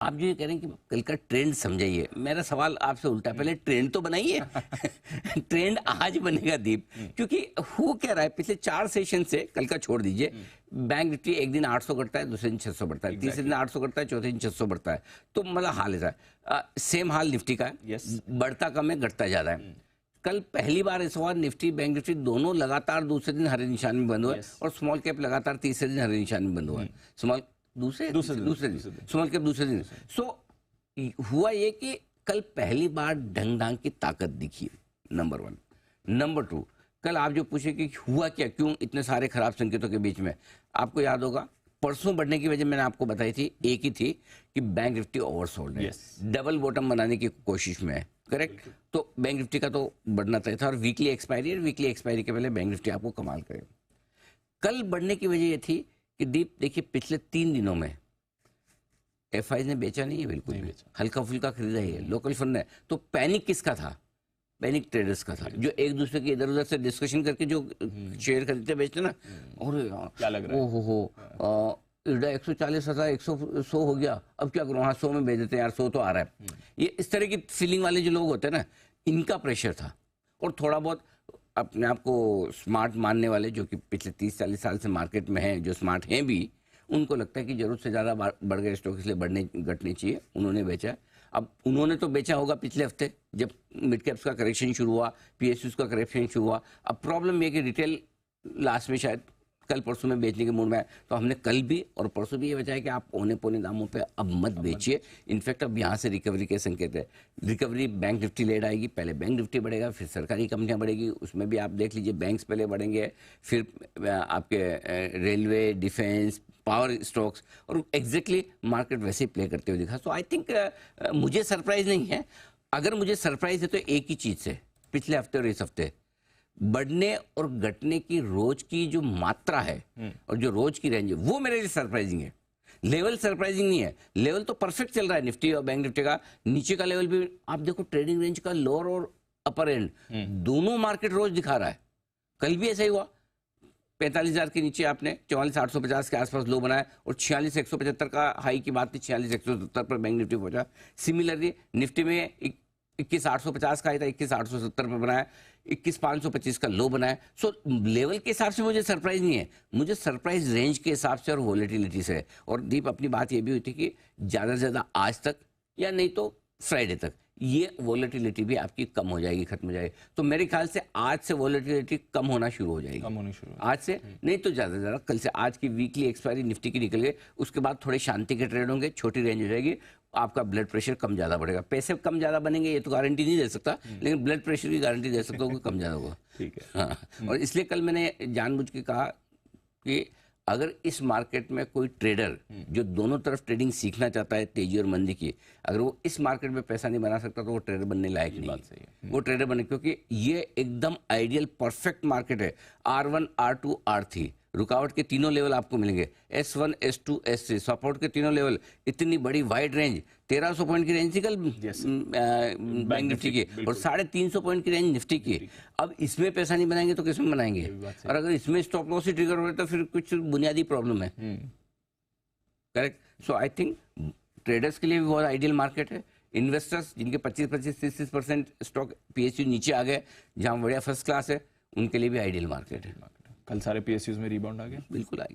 आप जो ये कह रहे हैं कि कल का ट्रेंड समझाइए, मेरा सवाल आपसे उल्टा, पहले ट्रेंड तो बनाइए। ट्रेंड आज बनेगा दीप, क्योंकि हो क्या रहा है पिछले 4 सेशन से, कल का छोड़ दीजिए, बैंक निफ्टी एक दिन 800 करता है, दूसरे दिन 600 बढ़ता है, तीसरे दिन 800 करता है, चौथे दिन 600 बढ़ता है, तो मतलब हाल ऐसा है। सेम हाल निफ्टी का है, बढ़ता कम है, घटता ज्यादा है। कल पहली बार इस बार निफ्टी बैंक निफ्टी दोनों लगातार दूसरे दिन हरे निशान में बंद हुए, और स्मॉल कैप लगातार तीसरे दिन हरे निशान में बंद हुआ है। स्मॉल दूसरे दिन स्मॉल कैप दूसरे दिन। सो हुआ ये कि कल पहली बार ढंग ढांग की ताकत दिखी, नंबर 1। नंबर 2, कल आप जो पूछे कि हुआ क्या, क्यों इतने सारे खराब संकेतों के बीच में, आपको याद होगा परसों बढ़ने की वजह मैंने आपको बताई थी, एक ही थी कि बैंक निफ्टी ओवरसोल्ड है, डबल बॉटम बनाने की कोशिश में है, करेक्ट। तो बैंक निफ्टी का तो बढ़ना तय था, और वीकली एक्सपायरी के पहले बैंक निफ्टी आपको कमाल करे। कल बढ़ने की वजह ये थी कि दीप देखिए पिछले 3 दिनों में एफआई ने बेचा नहीं है, बिल्कुल नहीं बेचा, हल्का फुल्का खरीदा ही है, लोकल फंड ने। तो पैनिक किसका था? पैनिक ट्रेडर्स का था, जो एक दूसरे के इधर उधर से डिस्कशन करके जो शेयर खरीदते बेचते ना, और क्या लग रहा है, हो इर्डा 140 था, 100 हो गया, अब क्या करूँ, हाँ 100 में बेच देते हैं यार, 100 तो आ रहा है। ये इस तरह की फीलिंग वाले जो लोग होते हैं ना, इनका प्रेशर था। और थोड़ा बहुत अपने आप को स्मार्ट मानने वाले, जो कि पिछले 30-40 साल से मार्केट में हैं, जो स्मार्ट हैं भी, उनको लगता है कि जरूरत से ज़्यादा बढ़ गए स्टॉक, इसलिए घटने चाहिए, उन्होंने बेचा। अब उन्होंने तो बेचा होगा पिछले हफ्ते जब मिड कैप्स का करेक्शन शुरू हुआ, पीएसयूज का करेक्शन शुरू हुआ। अब प्रॉब्लम ये कि रिटेल लास्ट में शायद कल परसों में बेचने के मूड में है, तो हमने कल भी और परसों भी ये बचाया कि आप पौने दामों पे अब मत बेचिए। इनफैक्ट अब यहाँ से रिकवरी के संकेत है, रिकवरी बैंक निफ्टी लेड आएगी, पहले बैंक निफ्टी बढ़ेगा, फिर सरकारी कंपनियां बढ़ेगी, उसमें भी आप देख लीजिए बैंक्स पहले बढ़ेंगे, फिर आपके रेलवे, डिफेंस, पावर स्टॉक्स, और एग्जैक्टली मार्केट वैसे ही प्ले करते हुए दिखा। सो आई थिंक मुझे सरप्राइज नहीं है। अगर मुझे सरप्राइज है तो एक ही चीज़ से, पिछले हफ्ते और इस हफ्ते बढ़ने और घटने की रोज की जो मात्रा है और जो रोज की रेंज है, वो मेरे लिए सरप्राइजिंग है। लेवल सरप्राइजिंग नहीं है, लेवल तो परफेक्ट चल रहा है निफ्टी और बैंक निफ्टी का। नीचे का लेवल भी आप देखो, ट्रेडिंग रेंज का लोअर और अपर एंड दोनों मार्केट रोज दिखा रहा है। कल भी ऐसा ही हुआ, 45,000 के नीचे आपने 44,850 के आसपास लो बनाया, और 46,175 का हाई की बात थी, 46,170 पर बैंक निफ्टी पहुंचा। सिमिलरली निफ्टी में 21,850 का आया था, 21,870 पर बनाया, 21,525 का लो बनाया। सो लेवल के हिसाब से मुझे सरप्राइज नहीं है, मुझे सरप्राइज रेंज के हिसाब से और वॉलेटिलिटी से है। और दीप अपनी बात ये भी हुई थी कि ज़्यादा से ज़्यादा आज तक या नहीं तो फ्राइडे तक ये वॉलेटिलिटी भी आपकी कम हो जाएगी, खत्म हो जाएगी। तो मेरे ख्याल से आज से वॉलेटिलिटी कम होना शुरू हो जाएगी, आज से नहीं तो ज़्यादा से ज़्यादा कल से। आज की वीकली एक्सपायरी निफ्टी की निकल गई, उसके बाद थोड़े शांति के ट्रेड होंगे, छोटी रेंज हो जाएगी, आपका ब्लड प्रेशर कम ज़्यादा बढ़ेगा। पैसे कम ज़्यादा बनेंगे ये तो गारंटी नहीं दे सकता, लेकिन ब्लड प्रेशर की गारंटी दे सकता हूँ कि कम ज़्यादा होगा। ठीक है। हाँ, और इसलिए कल मैंने जानबूझ के कहा कि अगर इस मार्केट में कोई ट्रेडर जो दोनों तरफ ट्रेडिंग सीखना चाहता है, तेजी और मंदी की, अगर वो इस मार्केट में पैसा नहीं बना सकता तो वो ट्रेडर बनने लायक नहीं। बात सही है, वो ट्रेडर बने, क्योंकि ये एकदम आइडियल परफेक्ट मार्केट है। R1, R2, R3 रुकावट के तीनों लेवल आपको मिलेंगे, S1, S2, S3 सपोर्ट के तीनों लेवल, इतनी बड़ी वाइड रेंज, 1300 पॉइंट की रेंज थी कल बैंक निफ्टी की, और 350 पॉइंट की रेंज निफ्टी की। अब इसमें पैसा नहीं बनाएंगे तो किसमें बनाएंगे? और अगर इसमें स्टॉप लॉस ही ट्रिगर हो रहा है तो फिर कुछ बुनियादी प्रॉब्लम है, correct. So I think traders के लिए भी बहुत आइडियल मार्केट है। इन्वेस्टर्स जिनके 25-25, 30% स्टॉक पीएसयू नीचे आ गए, जहां बढ़िया फर्स्ट क्लास है, उनके लिए भी आइडियल मार्केट है। कल सारे पीएसयूज में रिबाउंड आ गया, बिल्कुल आ गया।